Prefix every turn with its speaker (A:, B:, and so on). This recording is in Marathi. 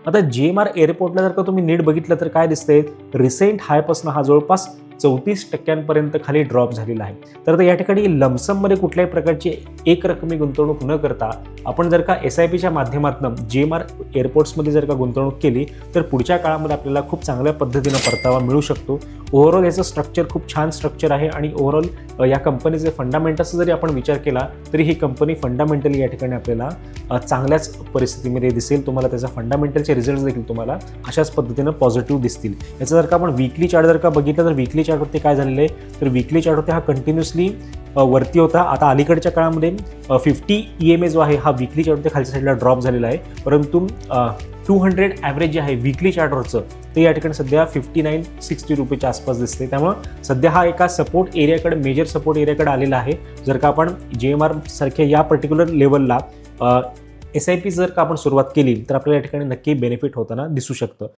A: आता GMR एअरपोर्टला जर का तुम्ही नीट बघितलं तर काय दिसतंय, रिसेंट हायपासून हा जवळपास 34% खाली ड्रॉप झालेला आहे. तर या ठिकाणी लमसममध्ये कुठल्याही प्रकारची एक रकमी गुंतवणूक न करता आपण जर का SIPच्या माध्यमातून GMR एअरपोर्ट्समध्ये जर का गुंतवणूक केली तर पुढच्या काळामध्ये आपल्याला खूप चांगल्या पद्धतीनं परतावा मिळू शकतो. ओव्हरऑल याचं स्ट्रक्चर खूप छान स्ट्रक्चर आहे आणि ओव्हरऑल या कंपनीचे फंडामेंटल्सचा जरी आपण विचार केला तरी ही कंपनी फंडामेंटली या ठिकाणी आपल्याला चांगल्याच परिस्थितीमध्ये दिसेल. तुम्हाला त्याचा फंडामेंटलचे रिझल्ट देखील तुम्हाला अशाच पद्धतीनं पॉझिटिव्ह दिसतील. याचं जर का आपण वीकली चार्ट जर का बघितलं तर वीकली चार्टवरती काय झालेलं आहे, तर वीकली चार्टवरती हा कंटिन्युअसली वरती होता. आता अलीकडच्या काळामध्ये 50 EMA जो आहे हा वीकली चार्टवरती खालच्या साईडला ड्रॉप झालेला आहे, परंतु 200 ॲव्हरेज जे आहे वीकली चार्टवरचं ते या ठिकाणी सध्या 59-60 रुपयेच्या आसपास दिसते. त्यामुळे सध्या हा एका सपोर्ट एरियाकडे, मेजर सपोर्ट एरियाकडे आलेला आहे. जर का आपण GMR सारख्या या पर्टिक्युलर लेवलला SIP जर का आपण सुरुवात केली तर आपल्याला या ठिकाणी नक्की बेनिफिट होताना दिसू शकतं.